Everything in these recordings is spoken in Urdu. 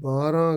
12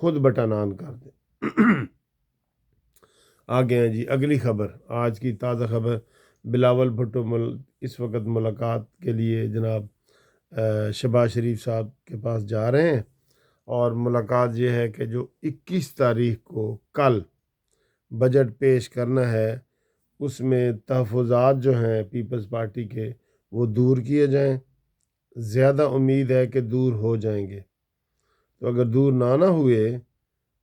خود بٹن آن کر دیں۔ آگے ہیں جی اگلی خبر، آج کی تازہ خبر، بلاول بھٹو اس وقت ملاقات کے لیے جناب شہباز شریف صاحب کے پاس جا رہے ہیں، اور ملاقات یہ ہے کہ جو 21 تاریخ کو کل بجٹ پیش کرنا ہے، اس میں تحفظات جو ہیں پیپلز پارٹی کے وہ دور کیے جائیں۔ زیادہ امید ہے کہ دور ہو جائیں گے، تو اگر دور نہ ہوئے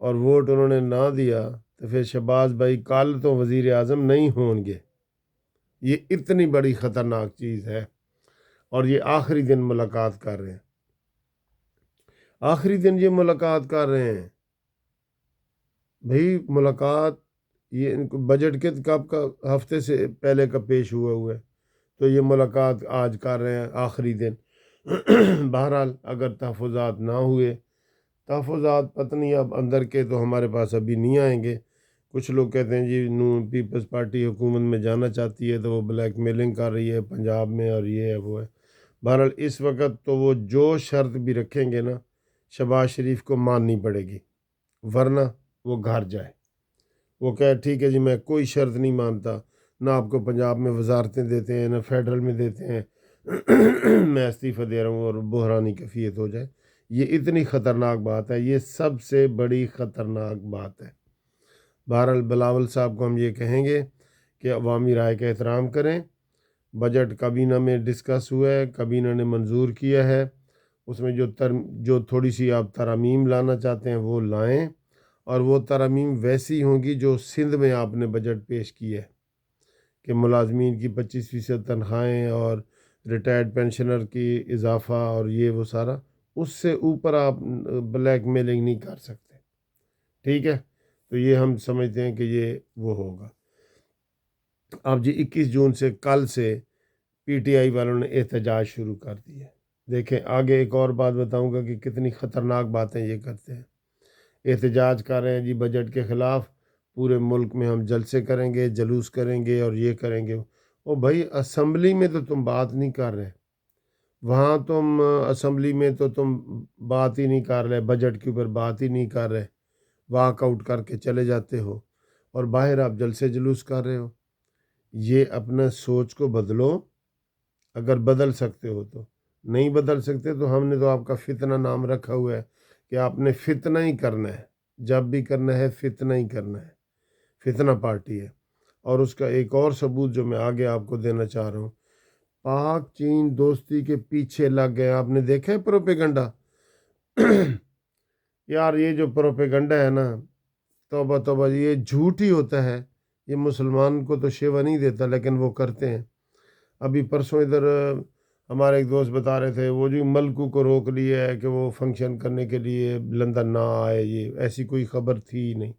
اور ووٹ انہوں نے نہ دیا تو پھر شہباز بھائی کل تو وزیر اعظم نہیں ہوں گے۔ یہ اتنی بڑی خطرناک چیز ہے، اور یہ آخری دن ملاقات کر رہے ہیں، آخری دن یہ ملاقات کر رہے ہیں بھائی۔ ملاقات یہ ان کو بجٹ کے کب کا ہفتے سے پہلے کا پیش ہوا ہے، تو یہ ملاقات آج کر رہے ہیں آخری دن۔ بہرحال اگر تحفظات نہ ہوئے، تحفظات پتہ نہیں اب اندر کے تو ہمارے پاس ابھی نہیں آئیں گے۔ کچھ لوگ کہتے ہیں جی نون پیپلز پارٹی حکومت میں جانا چاہتی ہے تو وہ بلیک میلنگ کر رہی ہے پنجاب میں، اور یہ ہے وہ ہے۔ بہرحال اس وقت تو وہ جو شرط بھی رکھیں گے نا، شہباز شریف کو ماننی پڑے گی، ورنہ وہ گھر جائے۔ وہ کہے ٹھیک ہے جی میں کوئی شرط نہیں مانتا، نہ آپ کو پنجاب میں وزارتیں دیتے ہیں، نہ فیڈرل میں دیتے ہیں، میں استعفیٰ دے رہا ہوں، اور بحرانی کیفیت ہو جائے۔ یہ اتنی خطرناک بات ہے، یہ سب سے بڑی خطرناک بات ہے۔ بہرحال بلاول صاحب کو ہم یہ کہیں گے کہ عوامی رائے کا احترام کریں۔ بجٹ کابینہ میں ڈسکس ہوا ہے، کابینہ نے منظور کیا ہے، اس میں جو تھوڑی سی آپ ترامیم لانا چاہتے ہیں وہ لائیں، اور وہ ترامیم ویسی ہوں گی جو سندھ میں آپ نے بجٹ پیش کی ہے کہ ملازمین کی 25% تنخواہیں اور ریٹائرڈ پینشنر کی اضافہ اور یہ وہ سارا، اس سے اوپر آپ بلیک میلنگ نہیں کر سکتے، ٹھیک ہے؟ تو یہ ہم سمجھتے ہیں کہ یہ وہ ہوگا۔ اب جی 21 جون سے کل سے پی ٹی آئی والوں نے احتجاج شروع کر دی ہے۔ دیکھیں آگے ایک اور بات بتاؤں گا کہ کتنی خطرناک باتیں یہ کرتے ہیں۔ احتجاج کر رہے ہیں جی بجٹ کے خلاف، پورے ملک میں ہم جلسے کریں گے، جلوس کریں گے اور یہ کریں گے۔ او بھائی اسمبلی میں تو تم بات نہیں کر رہے، وہاں تم اسمبلی میں تو تم بات ہی نہیں کر رہے، بجٹ کے اوپر بات ہی نہیں کر رہے، واک آؤٹ کر کے چلے جاتے ہو، اور باہر آپ جلسے جلوس کر رہے ہو۔ یہ اپنا سوچ کو بدلو، اگر بدل سکتے ہو تو۔ نہیں بدل سکتے تو ہم نے تو آپ کا فتنہ نام رکھا ہوا ہے کہ آپ نے فتنہ ہی کرنا ہے، جب بھی کرنا ہے فتنہ ہی کرنا ہے، فتنہ پارٹی ہے۔ اور اس کا ایک اور ثبوت جو میں آگے آپ کو دینا چاہ رہا ہوں، پاک چین دوستی کے پیچھے لگ گئے۔ آپ نے دیکھا ہے پروپیگنڈا؟ یار یہ جو پروپیگنڈا ہے نا، توبہ توبہ، یہ جھوٹ ہی ہوتا ہے، یہ مسلمان کو تو شیوا نہیں دیتا لیکن وہ کرتے ہیں۔ ابھی پرسوں ادھر ہمارے ایک دوست بتا رہے تھے وہ جو ملکو کو روک لیا ہے کہ وہ فنکشن کرنے کے لیے لندن نہ آئے، یہ ایسی کوئی خبر تھی ہی نہیں،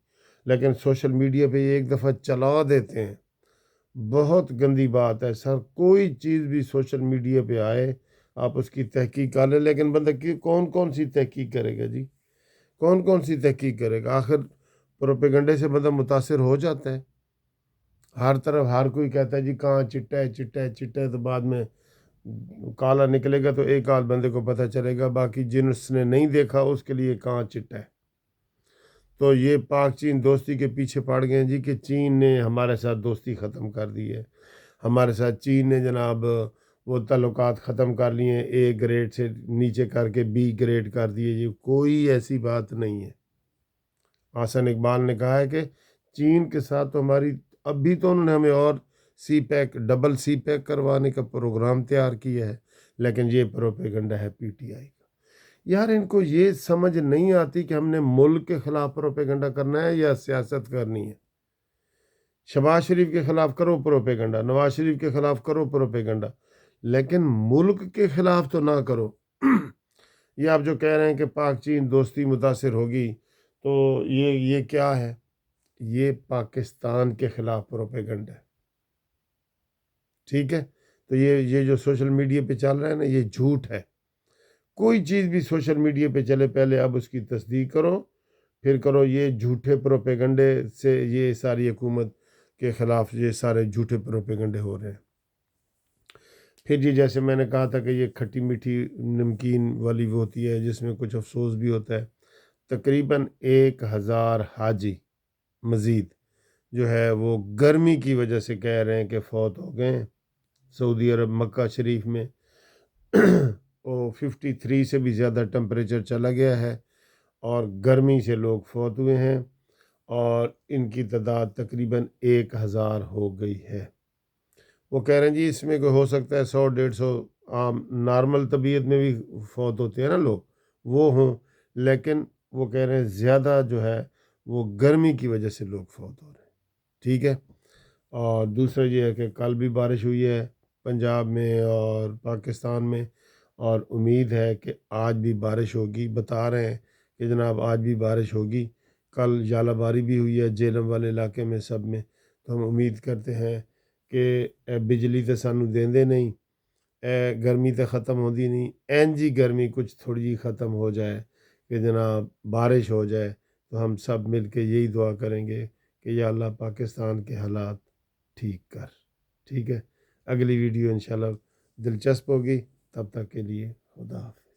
لیکن سوشل میڈیا پہ یہ ایک دفعہ چلا دیتے ہیں۔ بہت گندی بات ہے سر، کوئی چیز بھی سوشل میڈیا پہ آئے آپ اس کی تحقیق کر لیں، لیکن بندہ کون سی تحقیق کرے گا جی؟ کون سی تحقیق کرے گا؟ آخر پروپیگنڈے سے بندہ متاثر ہو جاتا ہے۔ ہر طرف ہر کوئی کہتا ہے جی کہاں چٹا ہے چٹا ہے چٹا ہے، تو بعد میں کالا نکلے گا تو ایک آدھ بندے کو پتہ چلے گا، باقی جس نے نہیں دیکھا اس کے لیے کہاں چٹا ہے۔ تو یہ پاک چین دوستی کے پیچھے پڑ گئے ہیں جی کہ چین نے ہمارے ساتھ دوستی ختم کر دی ہے، ہمارے ساتھ چین نے جناب وہ تعلقات ختم کر لیے ہیں، اے گریڈ سے نیچے کر کے بی گریڈ کر دیے۔ یہ کوئی ایسی بات نہیں ہے۔ حسن اقبال نے کہا ہے کہ چین کے ساتھ تو ہماری، اب بھی تو انہوں نے ہمیں اور سی پیک، ڈبل سی پیک کروانے کا پروگرام تیار کیا ہے، لیکن یہ پروپیگنڈا ہے پی ٹی آئی کا۔ یار ان کو یہ سمجھ نہیں آتی کہ ہم نے ملک کے خلاف پروپیگنڈا کرنا ہے یا سیاست کرنی ہے۔ شہباز شریف کے خلاف کرو پروپیگنڈا، نواز شریف کے خلاف کرو پروپیگنڈا، لیکن ملک کے خلاف تو نہ کرو۔ یہ آپ جو کہہ رہے ہیں کہ پاک چین دوستی متاثر ہوگی، تو یہ کیا ہے؟ یہ پاکستان کے خلاف پروپیگنڈا ہے، ٹھیک ہے؟ تو یہ جو سوشل میڈیا پہ چل رہا ہے نا، یہ جھوٹ ہے۔ کوئی چیز بھی سوشل میڈیا پہ چلے پہلے اب اس کی تصدیق کرو، پھر کرو۔ یہ جھوٹے پروپیگنڈے سے یہ ساری حکومت کے خلاف یہ سارے جھوٹے پروپیگنڈے ہو رہے ہیں۔ پھر جی جیسے میں نے کہا تھا کہ یہ کھٹی میٹھی نمکین والی وہ ہوتی ہے جس میں کچھ افسوس بھی ہوتا ہے، تقریباً 1000 حاجی مزید جو ہے وہ گرمی کی وجہ سے کہہ رہے ہیں کہ فوت ہو گئے ہیں سعودی عرب مکہ شریف میں۔ وہ 53 سے بھی زیادہ ٹمپریچر چلا گیا ہے اور گرمی سے لوگ فوت ہوئے ہیں، اور ان کی تعداد تقریباً 1000 ہو گئی ہے۔ وہ کہہ رہے ہیں جی اس میں کوئی ہو سکتا ہے 100-150 عام نارمل طبیعت میں بھی فوت ہوتے ہیں نا لوگ، وہ ہوں، لیکن وہ کہہ رہے ہیں زیادہ جو ہے وہ گرمی کی وجہ سے لوگ فوت ہو رہے ہیں، ٹھیک ہے۔ اور دوسرا یہ ہے کہ کل بھی بارش ہوئی ہے پنجاب میں اور پاکستان میں، اور امید ہے کہ آج بھی بارش ہوگی، بتا رہے ہیں کہ جناب آج بھی بارش ہوگی۔ کل ژالہ باری بھی ہوئی ہے جہلم والے علاقے میں سب میں، تو ہم امید کرتے ہیں کہ اے بجلی تو سانو دیندے نہیں، اے گرمی تو ختم ہوتی نہیں، این جی گرمی کچھ تھوڑی جی ختم ہو جائے کہ جناب بارش ہو جائے، تو ہم سب مل کے یہی دعا کریں گے کہ یا اللہ پاکستان کے حالات ٹھیک کر، ٹھیک ہے۔ اگلی ویڈیو انشاءاللہ دلچسپ ہوگی، تب تک کے لیے خدا حافظ۔